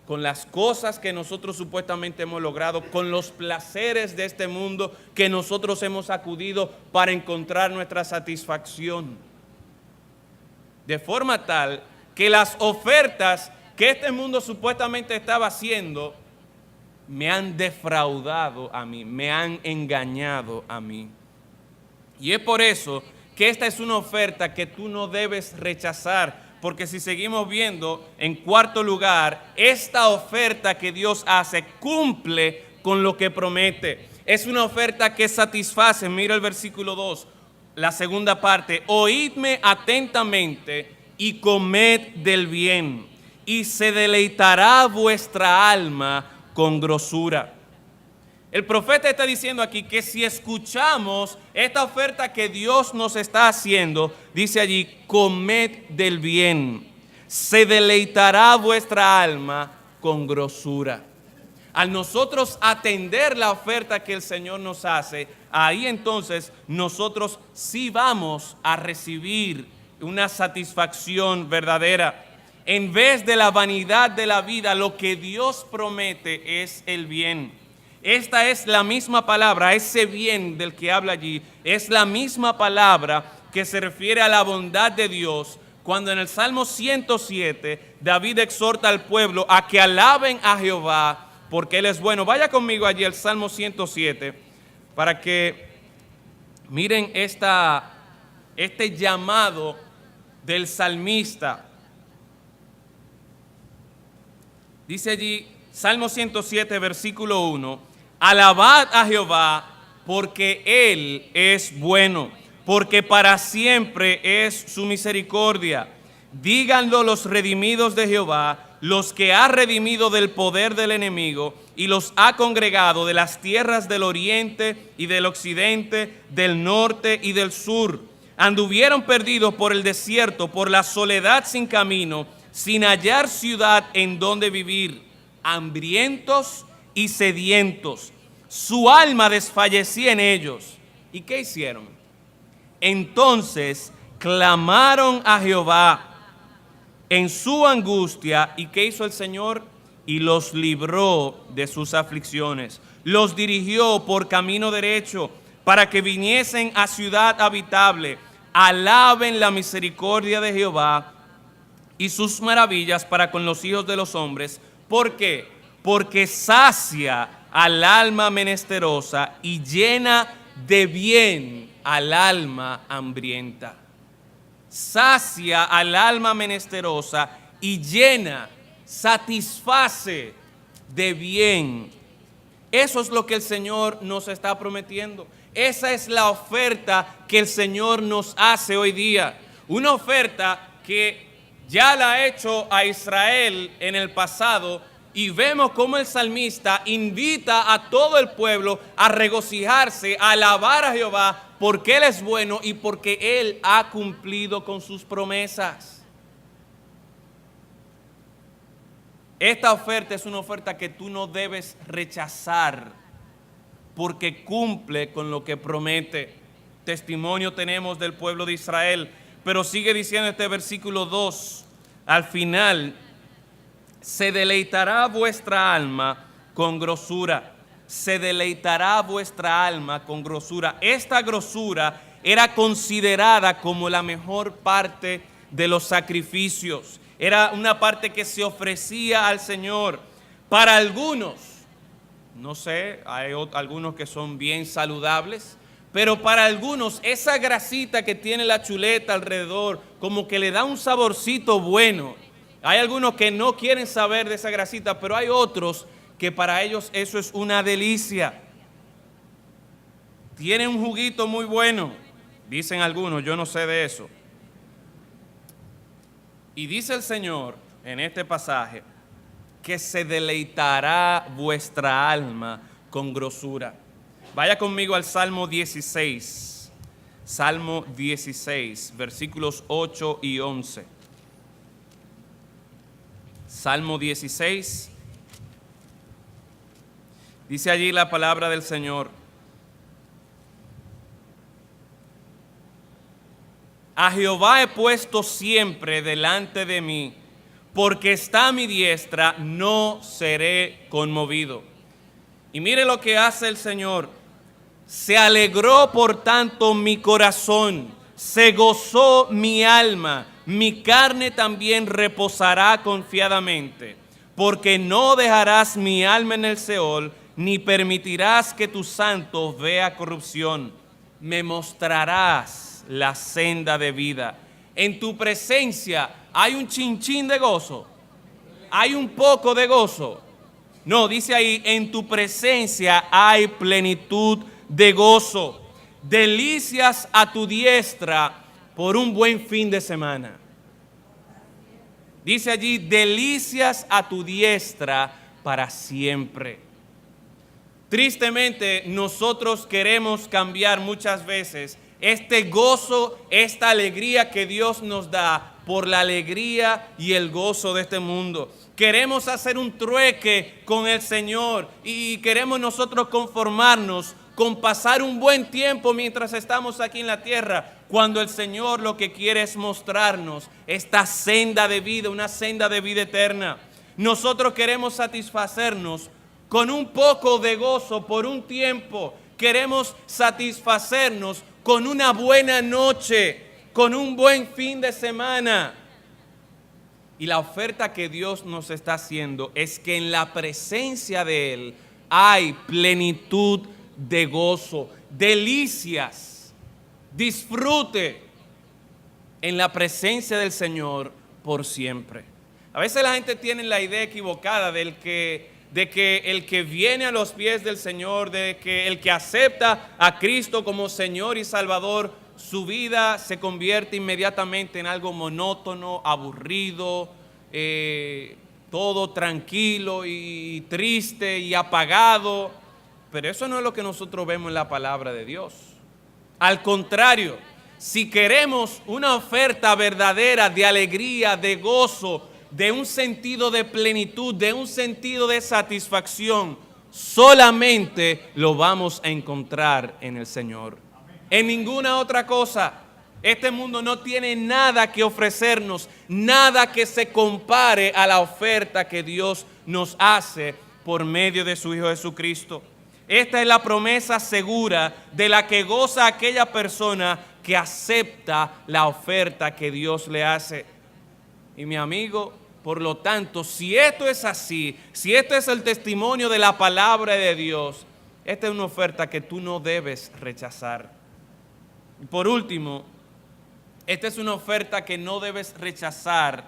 con las cosas que nosotros supuestamente hemos logrado, con los placeres de este mundo que nosotros hemos acudido para encontrar nuestra satisfacción. De forma tal que las ofertas que este mundo supuestamente estaba haciendo me han defraudado a mí, me han engañado a mí. Y es por eso que esta es una oferta que tú no debes rechazar. Porque si seguimos viendo, en cuarto lugar, esta oferta que Dios hace cumple con lo que promete. Es una oferta que satisface. Mira el versículo 2, la segunda parte. Oídme atentamente y comed del bien, y se deleitará vuestra alma con grosura. El profeta está diciendo aquí que si escuchamos esta oferta que Dios nos está haciendo, dice allí, comed del bien, se deleitará vuestra alma con grosura. Al nosotros atender la oferta que el Señor nos hace, ahí entonces nosotros sí vamos a recibir una satisfacción verdadera. En vez de la vanidad de la vida, lo que Dios promete es el bien. Esta es la misma palabra, ese bien del que habla allí, es la misma palabra que se refiere a la bondad de Dios, cuando en el Salmo 107 David exhorta al pueblo a que alaben a Jehová porque Él es bueno. Vaya conmigo allí al Salmo 107 para que miren este llamado del salmista. Dice allí, Salmo 107, versículo 1, alabad a Jehová porque Él es bueno, porque para siempre es su misericordia. Díganlo los redimidos de Jehová, los que ha redimido del poder del enemigo y los ha congregado de las tierras del oriente y del occidente, del norte y del sur. Anduvieron perdidos por el desierto, por la soledad sin camino, sin hallar ciudad en donde vivir, hambrientos y sedientos. Su alma desfallecía en ellos. ¿Y qué hicieron? Entonces clamaron a Jehová en su angustia. ¿Y qué hizo el Señor? Y los libró de sus aflicciones. Los dirigió por camino derecho para que viniesen a ciudad habitable. Alaben la misericordia de Jehová y sus maravillas para con los hijos de los hombres. ¿Por qué? Porque sacia al alma menesterosa y llena de bien al alma hambrienta. Sacia al alma menesterosa y llena, satisface de bien. Eso es lo que el Señor nos está prometiendo. Esa es la oferta que el Señor nos hace hoy día. Una oferta que ya la ha hecho a Israel en el pasado, y vemos cómo el salmista invita a todo el pueblo a regocijarse, a alabar a Jehová porque Él es bueno y porque Él ha cumplido con sus promesas. Esta oferta es una oferta que tú no debes rechazar porque cumple con lo que promete. Testimonio tenemos del pueblo de Israel, pero sigue diciendo este versículo 2, al final: se deleitará vuestra alma con grosura. Se deleitará vuestra alma con grosura. Esta grosura era considerada como la mejor parte de los sacrificios. Era una parte que se ofrecía al Señor. Para algunos, no sé, hay algunos que son bien saludables, pero para algunos esa grasita que tiene la chuleta alrededor como que le da un saborcito bueno. Hay algunos que no quieren saber de esa grasita, pero hay otros que para ellos eso es una delicia. Tiene un juguito muy bueno, dicen algunos, yo no sé de eso. Y dice el Señor en este pasaje que se deleitará vuestra alma con grosura. Vaya conmigo al Salmo 16, Salmo 16, versículos 8 y 11. Salmo 16, dice allí la palabra del Señor: a Jehová he puesto siempre delante de mí, porque está a mi diestra, no seré conmovido. Y mire lo que hace el Señor. Se alegró por tanto mi corazón, se gozó mi alma, mi carne también reposará confiadamente, porque no dejarás mi alma en el Seol, ni permitirás que tu santo vea corrupción. Me mostrarás la senda de vida. En tu presencia hay un chinchín de gozo, hay un poco de gozo. No, dice ahí, en tu presencia hay plenitud de gozo, delicias a tu diestra por un buen fin de semana. Dice allí, delicias a tu diestra para siempre. Tristemente, nosotros queremos cambiar muchas veces este gozo, esta alegría que Dios nos da por la alegría y el gozo de este mundo. Queremos hacer un trueque con el Señor y queremos nosotros conformarnos con pasar un buen tiempo mientras estamos aquí en la tierra, cuando el Señor lo que quiere es mostrarnos esta senda de vida, una senda de vida eterna. Nosotros queremos satisfacernos con un poco de gozo por un tiempo. Queremos satisfacernos con una buena noche, con un buen fin de semana. Y la oferta que Dios nos está haciendo es que en la presencia de Él hay plenitud de gozo, delicias, disfrute en la presencia del Señor por siempre. A veces la gente tiene la idea equivocada de que el que viene a los pies del Señor, de que el que acepta a Cristo como Señor y Salvador, su vida se convierte inmediatamente en algo monótono, aburrido, todo tranquilo y triste y apagado. Pero eso no es lo que nosotros vemos en la palabra de Dios. Al contrario, si queremos una oferta verdadera de alegría, de gozo, de un sentido de plenitud, de un sentido de satisfacción, solamente lo vamos a encontrar en el Señor. En ninguna otra cosa. Este mundo no tiene nada que ofrecernos, nada que se compare a la oferta que Dios nos hace por medio de su Hijo Jesucristo. Esta es la promesa segura de la que goza aquella persona que acepta la oferta que Dios le hace. Y mi amigo, por lo tanto, si esto es así, si esto es el testimonio de la palabra de Dios, esta es una oferta que tú no debes rechazar. Y por último, esta es una oferta que no debes rechazar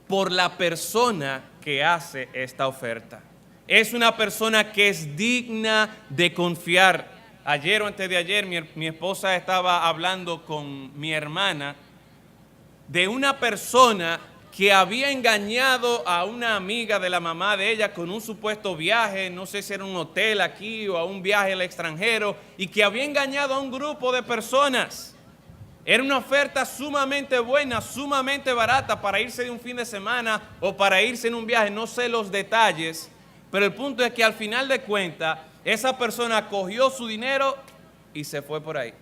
por la persona que hace esta oferta. Es una persona que es digna de confiar. Ayer o antes de ayer mi esposa estaba hablando con mi hermana de una persona que había engañado a una amiga de la mamá de ella con un supuesto viaje, no sé si era un hotel aquí o a un viaje al extranjero, y que había engañado a un grupo de personas. Era una oferta sumamente buena, sumamente barata para irse de un fin de semana o para irse en un viaje, no sé los detalles, pero el punto es que al final de cuentas, esa persona cogió su dinero y se fue por ahí.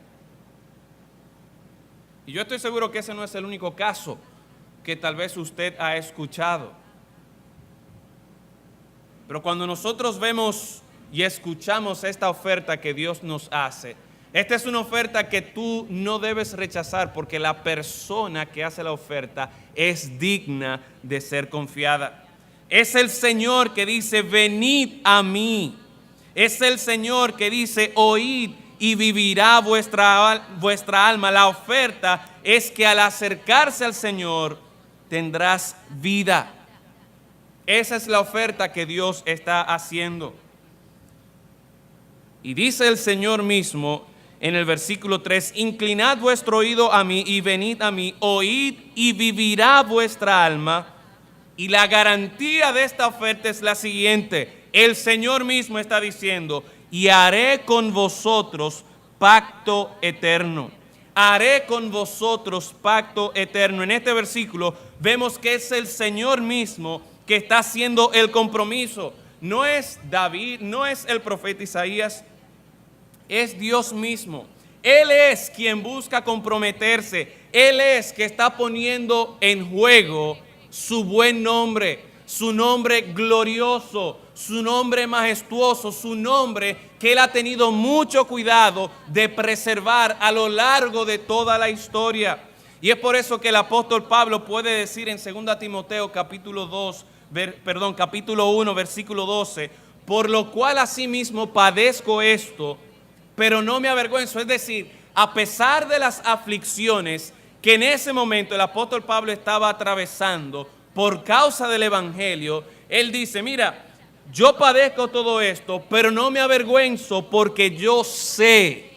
Y yo estoy seguro que ese no es el único caso que tal vez usted ha escuchado. Pero cuando nosotros vemos y escuchamos esta oferta que Dios nos hace, esta es una oferta que tú no debes rechazar porque la persona que hace la oferta es digna de ser confiada. Es el Señor que dice, venid a mí. Es el Señor que dice, oíd y vivirá vuestra alma. La oferta es que al acercarse al Señor tendrás vida. Esa es la oferta que Dios está haciendo. Y dice el Señor mismo en el versículo 3, inclinad vuestro oído a mí y venid a mí, oíd y vivirá vuestra alma. Y la garantía de esta oferta es la siguiente. El Señor mismo está diciendo, y haré con vosotros pacto eterno. Haré con vosotros pacto eterno. En este versículo vemos que es el Señor mismo que está haciendo el compromiso. No es David, no es el profeta Isaías, es Dios mismo. Él es quien busca comprometerse. Él es que está poniendo en juego su buen nombre, su nombre glorioso, su nombre majestuoso, su nombre que Él ha tenido mucho cuidado de preservar a lo largo de toda la historia. Y es por eso que el apóstol Pablo puede decir en 2 Timoteo capítulo 1, versículo 12, por lo cual asimismo padezco esto, pero no me avergüenzo. Es decir, a pesar de las aflicciones que en ese momento el apóstol Pablo estaba atravesando por causa del evangelio, él dice, mira, yo padezco todo esto, pero no me avergüenzo porque yo sé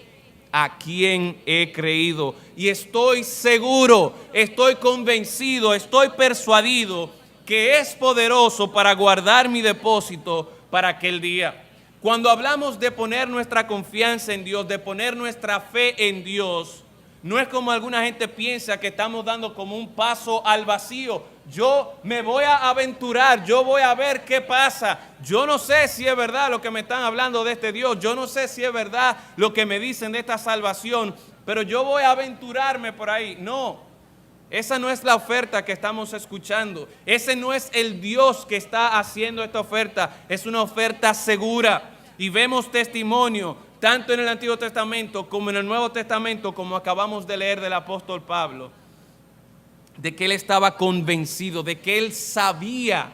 a quién he creído y estoy seguro, estoy convencido, estoy persuadido que es poderoso para guardar mi depósito para aquel día. Cuando hablamos de poner nuestra confianza en Dios, de poner nuestra fe en Dios, no es como alguna gente piensa que estamos dando como un paso al vacío. Yo me voy a aventurar, yo voy a ver qué pasa. Yo no sé si es verdad lo que me están hablando de este Dios. Yo no sé si es verdad lo que me dicen de esta salvación, pero yo voy a aventurarme por ahí. No, esa no es la oferta que estamos escuchando. Ese no es el Dios que está haciendo esta oferta. Es una oferta segura. Y vemos testimonio tanto en el Antiguo Testamento como en el Nuevo Testamento, como acabamos de leer del apóstol Pablo, de que él estaba convencido, de que él sabía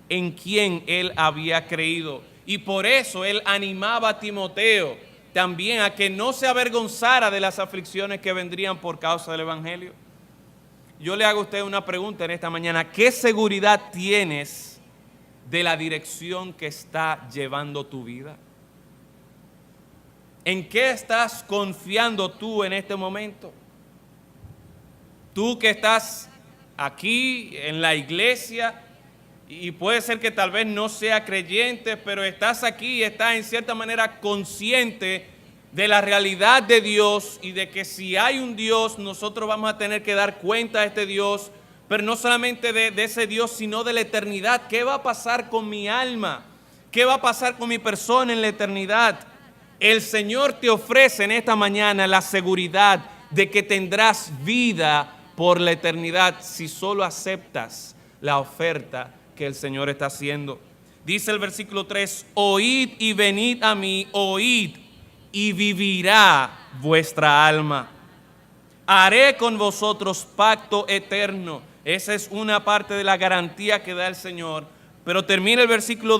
en quién él había creído. Y por eso él animaba a Timoteo también a que no se avergonzara de las aflicciones que vendrían por causa del evangelio. Yo le hago a usted una pregunta en esta mañana. ¿Qué seguridad tienes de la dirección que está llevando tu vida? ¿En qué estás confiando tú en este momento? Tú que estás aquí en la iglesia y puede ser que tal vez no sea creyente, pero estás aquí y estás en cierta manera consciente de la realidad de Dios y de que si hay un Dios, nosotros vamos a tener que dar cuenta a este Dios, pero no solamente de ese Dios, sino de la eternidad. ¿Qué va a pasar con mi alma? ¿Qué va a pasar con mi persona en la eternidad? El Señor te ofrece en esta mañana la seguridad de que tendrás vida por la eternidad si solo aceptas la oferta que el Señor está haciendo. Dice el versículo 3, oíd y venid a mí, oíd y vivirá vuestra alma. Haré con vosotros pacto eterno. Esa es una parte de la garantía que da el Señor. Pero termina el versículo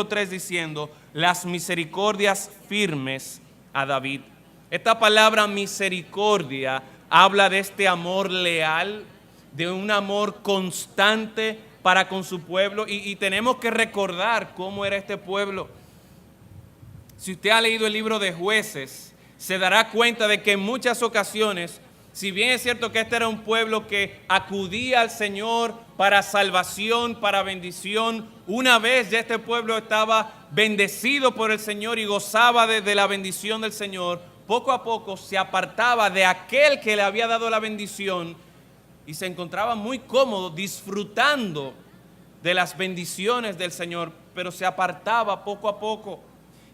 3 diciendo, las misericordias firmes a David. Esta palabra misericordia habla de este amor leal, de un amor constante para con su pueblo. Y tenemos que recordar cómo era este pueblo. Si usted ha leído el libro de Jueces, se dará cuenta de que en muchas ocasiones, si bien es cierto que este era un pueblo que acudía al Señor para salvación, para bendición, una vez ya este pueblo estaba bendecido por el Señor y gozaba de la bendición del Señor, poco a poco se apartaba de aquel que le había dado la bendición y se encontraba muy cómodo disfrutando de las bendiciones del Señor, pero se apartaba poco a poco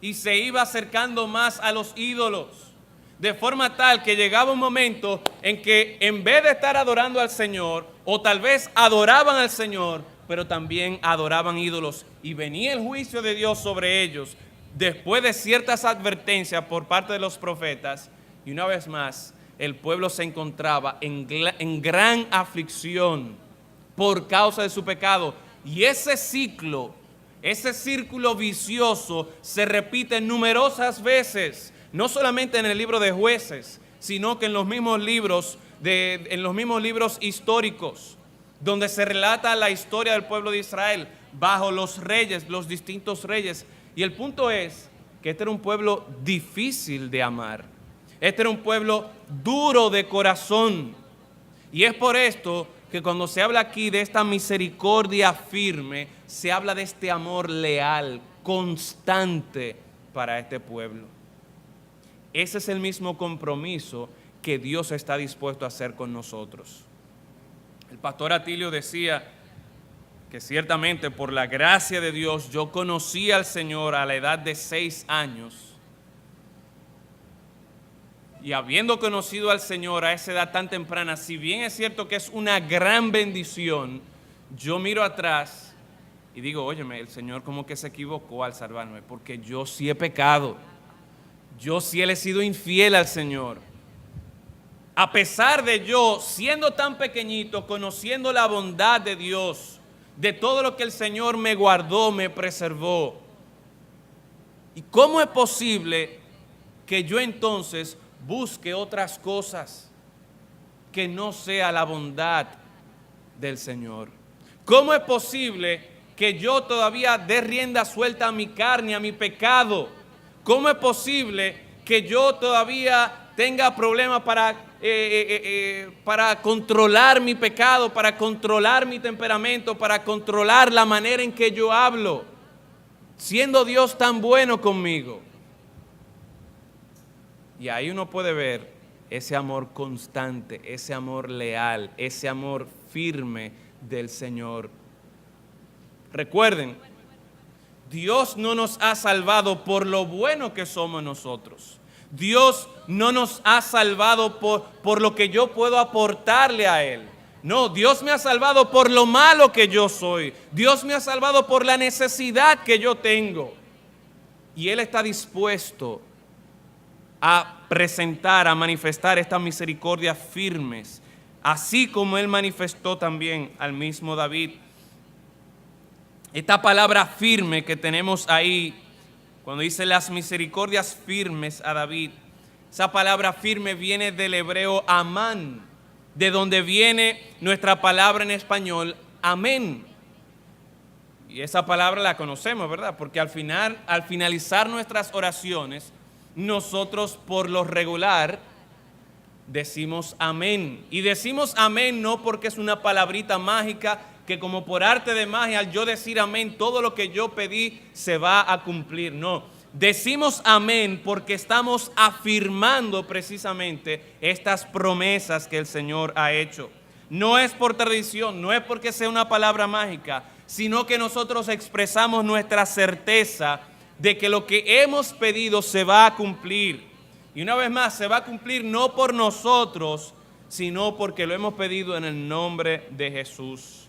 y se iba acercando más a los ídolos, de forma tal que llegaba un momento en que en vez de estar adorando al Señor, o tal vez adoraban al Señor, pero también adoraban ídolos, y venía el juicio de Dios sobre ellos, después de ciertas advertencias por parte de los profetas, y una vez más, el pueblo se encontraba en gran aflicción por causa de su pecado, y ese ciclo, ese círculo vicioso se repite numerosas veces, no solamente en el libro de Jueces, sino que en los mismos libros históricos, donde se relata la historia del pueblo de Israel bajo los reyes, los distintos reyes. Y el punto es que este era un pueblo difícil de amar. Este era un pueblo duro de corazón. Y es por esto que cuando se habla aquí de esta misericordia firme, se habla de este amor leal, constante para este pueblo. Ese es el mismo compromiso que Dios está dispuesto a hacer con nosotros. El pastor Atilio decía que ciertamente por la gracia de Dios yo conocí al Señor a la edad de 6 años. Y habiendo conocido al Señor a esa edad tan temprana, si bien es cierto que es una gran bendición, yo miro atrás y digo, óyeme, el Señor como que se equivocó al salvarme, porque yo sí he pecado, yo sí le he sido infiel al Señor. A pesar de yo, siendo tan pequeñito, conociendo la bondad de Dios, de todo lo que el Señor me guardó, me preservó. ¿Y cómo es posible que yo entonces busque otras cosas que no sea la bondad del Señor? ¿Cómo es posible que yo todavía dé rienda suelta a mi carne, a mi pecado? ¿Cómo es posible que yo todavía tenga problemas para controlar mi pecado, para controlar mi temperamento, para controlar la manera en que yo hablo, siendo Dios tan bueno conmigo? Y ahí uno puede ver ese amor constante, ese amor leal, ese amor firme del Señor. Recuerden, Dios no nos ha salvado por lo bueno que somos nosotros. Dios no nos ha salvado por lo que yo puedo aportarle a Él. No, Dios me ha salvado por lo malo que yo soy. Dios me ha salvado por la necesidad que yo tengo. Y Él está dispuesto a presentar, a manifestar estas misericordias firmes, así como Él manifestó también al mismo David. Esta palabra firme que tenemos ahí, cuando dice las misericordias firmes a David, esa palabra firme viene del hebreo amán, de donde viene nuestra palabra en español, amén. Y esa palabra la conocemos, ¿verdad? Porque al finalizar nuestras oraciones, nosotros por lo regular decimos amén. Y decimos amén no porque es una palabrita mágica que como por arte de magia al yo decir amén, todo lo que yo pedí se va a cumplir. No, decimos amén porque estamos afirmando precisamente estas promesas que el Señor ha hecho. No es por tradición, no es porque sea una palabra mágica, sino que nosotros expresamos nuestra certeza de que lo que hemos pedido se va a cumplir. Y una vez más, se va a cumplir no por nosotros, sino porque lo hemos pedido en el nombre de Jesús.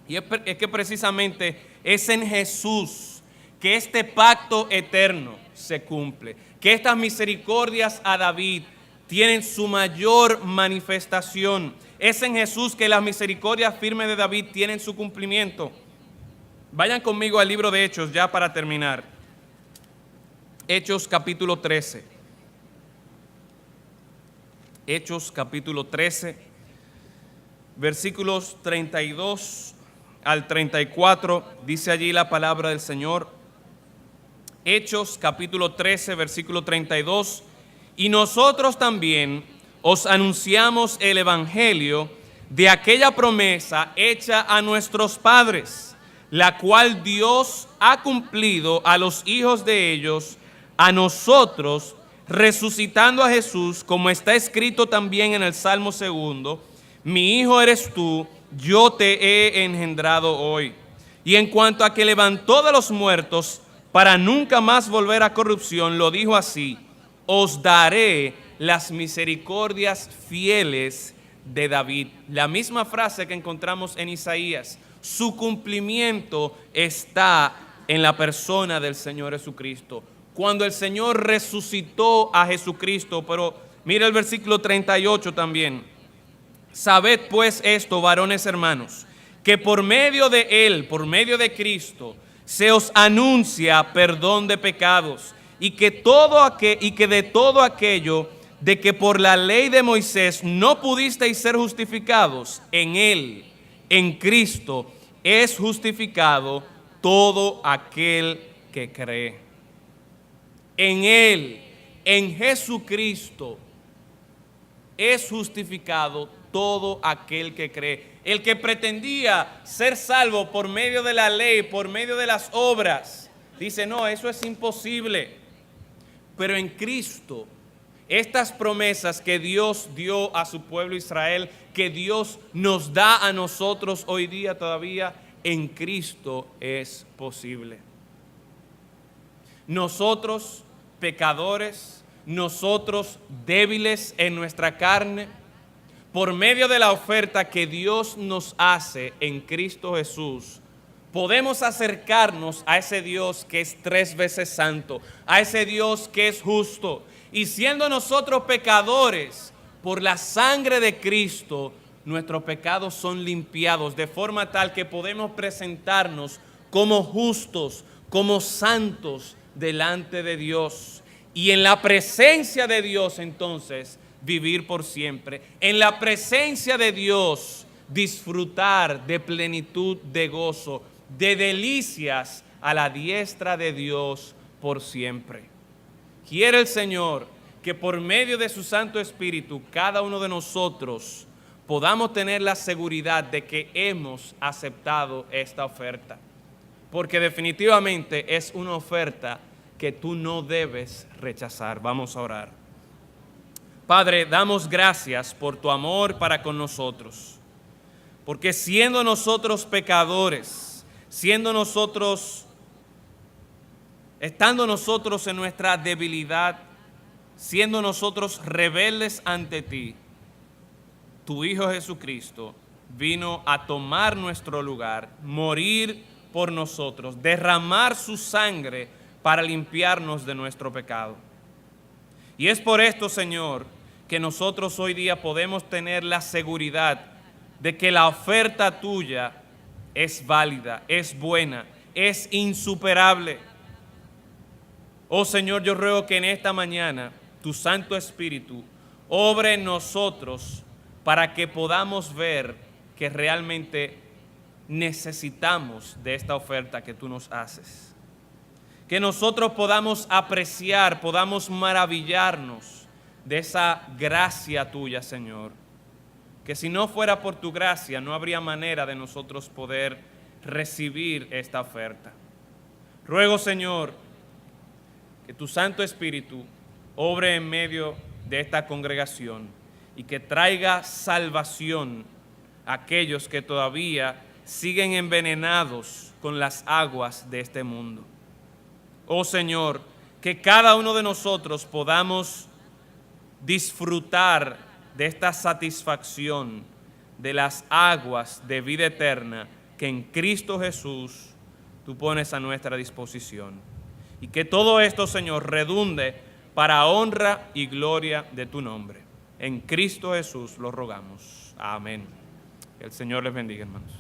Y es que precisamente es en Jesús que este pacto eterno se cumple, que estas misericordias a David tienen su mayor manifestación. Es en Jesús que las misericordias firmes de David tienen su cumplimiento. Vayan conmigo al libro de Hechos ya para terminar. Hechos capítulo 13. Hechos capítulo 13, versículos 32 al 34, dice allí la palabra del Señor. Hechos capítulo 13, versículo 32. Y nosotros también os anunciamos el evangelio de aquella promesa hecha a nuestros padres, la cual Dios ha cumplido a los hijos de ellos, a nosotros, resucitando a Jesús, como está escrito también en el Salmo 2, mi hijo eres tú, yo te he engendrado hoy. Y en cuanto a que levantó de los muertos para nunca más volver a corrupción, lo dijo así: os daré las misericordias fieles de David. La misma frase que encontramos en Isaías. Su cumplimiento está en la persona del Señor Jesucristo. Cuando el Señor resucitó a Jesucristo, pero mira el versículo 38 también. Sabed pues esto, varones hermanos, que por medio de Él, por medio de Cristo, se os anuncia perdón de pecados, y que de todo aquello de que por la ley de Moisés no pudisteis ser justificados, en Él, en Cristo, es justificado todo aquel que cree. En Él, en Jesucristo, es justificado todo aquel que cree. El que pretendía ser salvo por medio de la ley, por medio de las obras, dice, no, eso es imposible. Pero en Cristo, estas promesas que Dios dio a su pueblo Israel, que Dios nos da a nosotros hoy día todavía, en Cristo es posible. Nosotros, pecadores, nosotros débiles en nuestra carne, por medio de la oferta que Dios nos hace en Cristo Jesús, podemos acercarnos a ese Dios que es 3 veces santo, a ese Dios que es justo. Y siendo nosotros pecadores, por la sangre de Cristo, nuestros pecados son limpiados de forma tal que podemos presentarnos como justos, como santos delante de Dios. Y en la presencia de Dios, entonces, vivir por siempre. En la presencia de Dios, disfrutar de plenitud de gozo, de delicias a la diestra de Dios por siempre. Quiere el Señor que por medio de su Santo Espíritu, cada uno de nosotros podamos tener la seguridad de que hemos aceptado esta oferta. Porque definitivamente es una oferta que tú no debes rechazar. Vamos a orar. Padre, damos gracias por tu amor para con nosotros. Porque siendo nosotros pecadores, estando nosotros en nuestra debilidad, siendo nosotros rebeldes ante ti, tu Hijo Jesucristo vino a tomar nuestro lugar, morir por nosotros, derramar su sangre para limpiarnos de nuestro pecado. Y es por esto, Señor, que nosotros hoy día podemos tener la seguridad de que la oferta tuya es válida, es buena, es insuperable. Oh Señor, yo ruego que en esta mañana tu Santo Espíritu obre en nosotros para que podamos ver que realmente necesitamos de esta oferta que tú nos haces. Que nosotros podamos apreciar, podamos maravillarnos de esa gracia tuya, Señor. Que si no fuera por tu gracia, no habría manera de nosotros poder recibir esta oferta. Ruego, Señor, que tu Santo Espíritu obre en medio de esta congregación y que traiga salvación a aquellos que todavía siguen envenenados con las aguas de este mundo. Oh Señor, que cada uno de nosotros podamos disfrutar de esta satisfacción de las aguas de vida eterna que en Cristo Jesús tú pones a nuestra disposición. Y que todo esto, Señor, redunde para honra y gloria de tu nombre. En Cristo Jesús lo rogamos. Amén. Que el Señor les bendiga, hermanos.